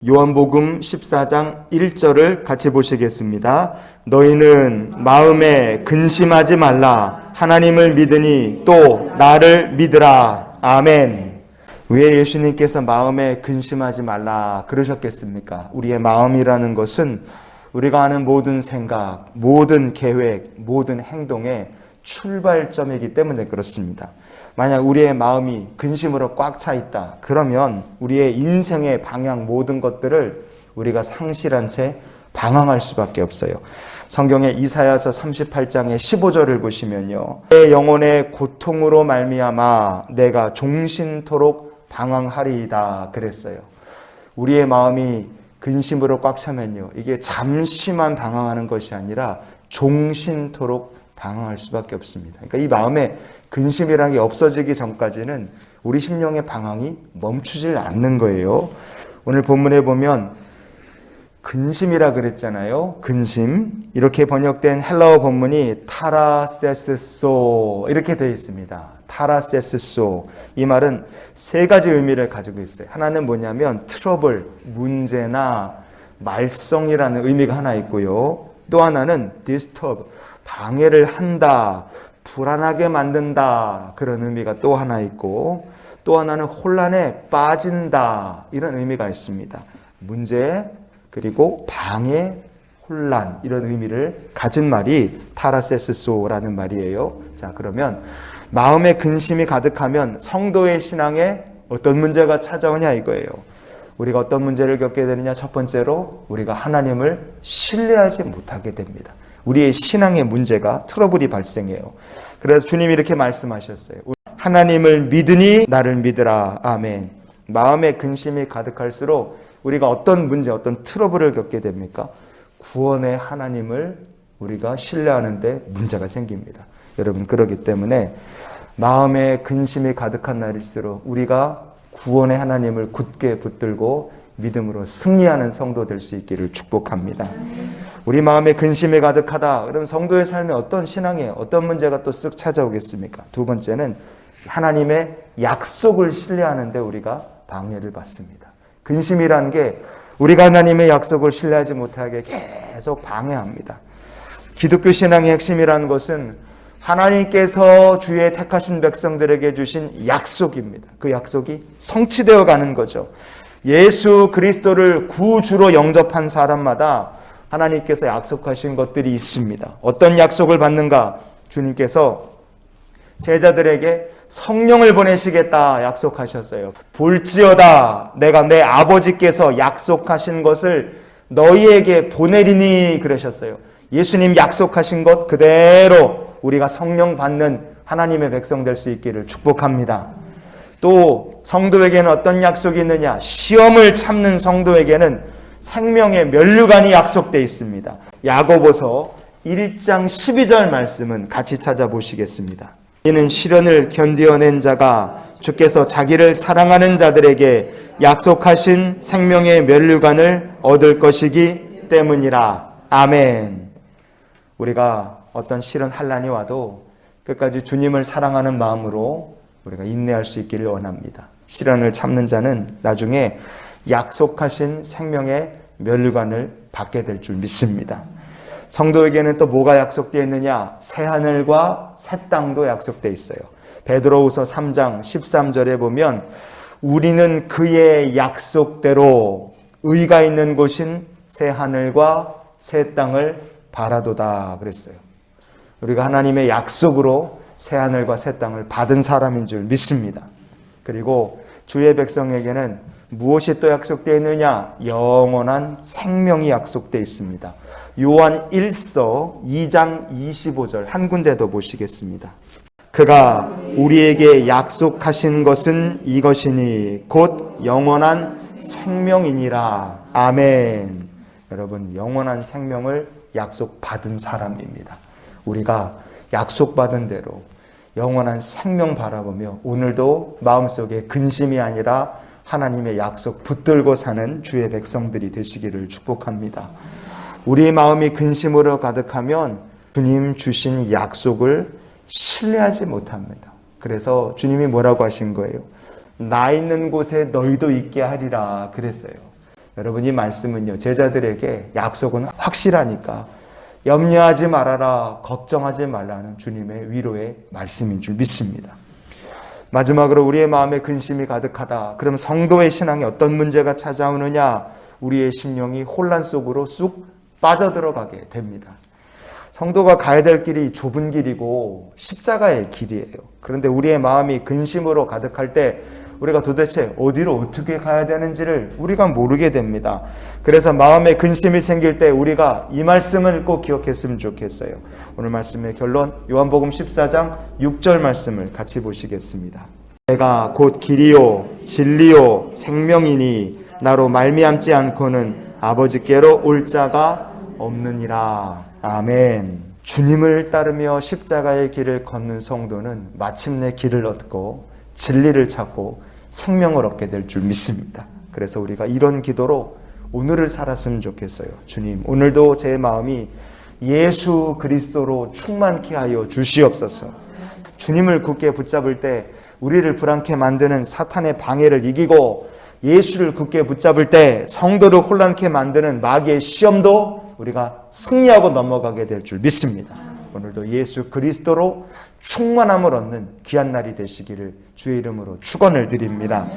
요한복음 14장 1절을 같이 보시겠습니다. 너희는 마음에 근심하지 말라. 하나님을 믿으니 또 나를 믿으라. 아멘. 왜 예수님께서 마음에 근심하지 말라 그러셨겠습니까? 우리의 마음이라는 것은 우리가 하는 모든 생각, 모든 계획, 모든 행동의 출발점이기 때문에 그렇습니다. 만약 우리의 마음이 근심으로 꽉 차 있다. 그러면 우리의 인생의 방향 모든 것들을 우리가 상실한 채 방황할 수밖에 없어요. 성경의 이사야서 38장의 15절을 보시면요. 내 영혼의 고통으로 말미암아 내가 종신토록 방황하리이다 그랬어요. 우리의 마음이 근심으로 꽉 차면요. 이게 잠시만 방황하는 것이 아니라 종신토록 방황할 수밖에 없습니다. 그러니까 이 마음에 근심이라는 게 없어지기 전까지는 우리 심령의 방황이 멈추질 않는 거예요. 오늘 본문에 보면 근심이라 그랬잖아요. 근심. 이렇게 번역된 헬라어 본문이 타라세스소 이렇게 되어 있습니다. 타라세스소. 이 말은 세 가지 의미를 가지고 있어요. 하나는 뭐냐면 트러블, 문제나 말썽이라는 의미가 하나 있고요. 또 하나는 disturb, 방해를 한다, 불안하게 만든다 그런 의미가 또 하나 있고, 또 하나는 혼란에 빠진다 이런 의미가 있습니다. 문제 그리고 방해, 혼란 이런 의미를 가진 말이 타라세스소라는 말이에요. 자, 그러면 마음에 근심이 가득하면 성도의 신앙에 어떤 문제가 찾아오냐 이거예요. 우리가 어떤 문제를 겪게 되느냐? 첫 번째로 우리가 하나님을 신뢰하지 못하게 됩니다. 우리의 신앙의 문제가 트러블이 발생해요. 그래서 주님이 이렇게 말씀하셨어요. 하나님을 믿으니 나를 믿으라. 아멘. 마음에 근심이 가득할수록 우리가 어떤 문제, 어떤 트러블을 겪게 됩니까? 구원의 하나님을 우리가 신뢰하는데 문제가 생깁니다. 여러분, 그렇기 때문에 마음에 근심이 가득한 날일수록 우리가 구원의 하나님을 굳게 붙들고 믿음으로 승리하는 성도 될 수 있기를 축복합니다. 우리 마음에 근심이 가득하다. 그럼 성도의 삶에 어떤 신앙에 어떤 문제가 또 쓱 찾아오겠습니까? 두 번째는 하나님의 약속을 신뢰하는데 우리가 방해를 받습니다. 근심이라는 게 우리가 하나님의 약속을 신뢰하지 못하게 계속 방해합니다. 기독교 신앙의 핵심이라는 것은 하나님께서 주의 택하신 백성들에게 주신 약속입니다. 그 약속이 성취되어 가는 거죠. 예수 그리스도를 구주로 영접한 사람마다 하나님께서 약속하신 것들이 있습니다. 어떤 약속을 받는가? 주님께서 제자들에게 성령을 보내시겠다 약속하셨어요. 볼지어다 내가 내 아버지께서 약속하신 것을 너희에게 보내리니 그러셨어요. 예수님 약속하신 것 그대로 우리가 성령 받는 하나님의 백성 될 수 있기를 축복합니다. 또 성도에게는 어떤 약속이 있느냐? 시험을 참는 성도에게는 생명의 면류관이 약속되어 있습니다. 야고보서 1장 12절 말씀은 같이 찾아보시겠습니다. 이는 시련을 견디어낸 자가 주께서 자기를 사랑하는 자들에게 약속하신 생명의 면류관을 얻을 것이기 때문이라. 아멘. 우리가 어떤 시련 환난이 와도 끝까지 주님을 사랑하는 마음으로 우리가 인내할 수 있기를 원합니다. 시련을 참는 자는 나중에 약속하신 생명의 면류관을 받게 될 줄 믿습니다. 성도에게는 또 뭐가 약속되어 있느냐? 새하늘과 새 땅도 약속되어 있어요. 베드로후서 3장 13절에 보면 우리는 그의 약속대로 의가 있는 곳인 새하늘과 새 땅을 바라도다 그랬어요. 우리가 하나님의 약속으로 새하늘과 새 땅을 받은 사람인 줄 믿습니다. 그리고 주의 백성에게는 무엇이 또 약속되어 있느냐? 영원한 생명이 약속되어 있습니다. 요한 1서 2장 25절 한 군데 더 보시겠습니다. 그가 우리에게 약속하신 것은 이것이니 곧 영원한 생명이니라. 아멘. 여러분, 영원한 생명을 약속받은 사람입니다. 우리가 약속받은 대로 영원한 생명 바라보며 오늘도 마음속에 근심이 아니라 하나님의 약속 붙들고 사는 주의 백성들이 되시기를 축복합니다. 우리의 마음이 근심으로 가득하면 주님 주신 약속을 신뢰하지 못합니다. 그래서 주님이 뭐라고 하신 거예요? 나 있는 곳에 너희도 있게 하리라 그랬어요. 여러분, 이 말씀은요, 제자들에게 약속은 확실하니까 염려하지 말아라, 걱정하지 말라는 주님의 위로의 말씀인 줄 믿습니다. 마지막으로 우리의 마음에 근심이 가득하다. 그럼 성도의 신앙에 어떤 문제가 찾아오느냐? 우리의 심령이 혼란 속으로 쑥 빠져들어가게 됩니다. 성도가 가야 될 길이 좁은 길이고 십자가의 길이에요. 그런데 우리의 마음이 근심으로 가득할 때 우리가 도대체 어디로 어떻게 가야 되는지를 우리가 모르게 됩니다. 그래서 마음에 근심이 생길 때 우리가 이 말씀을 꼭 기억했으면 좋겠어요. 오늘 말씀의 결론, 요한복음 14장 6절 말씀을 같이 보시겠습니다. 내가 곧 길이요 진리요 생명이니 나로 말미암지 않고는 아버지께로 올 자가 없느니라. 아멘. 주님을 따르며 십자가의 길을 걷는 성도는 마침내 길을 얻고 진리를 찾고 생명을 얻게 될 줄 믿습니다. 그래서 우리가 이런 기도로 오늘을 살았으면 좋겠어요. 주님, 오늘도 제 마음이 예수 그리스도로 충만케 하여 주시옵소서. 주님을 굳게 붙잡을 때 우리를 불안케 만드는 사탄의 방해를 이기고, 예수를 굳게 붙잡을 때 성도를 혼란케 만드는 마귀의 시험도 우리가 승리하고 넘어가게 될 줄 믿습니다. 오늘도 예수 그리스도로 충만함을 얻는 귀한 날이 되시기를 주의 이름으로 축원을 드립니다.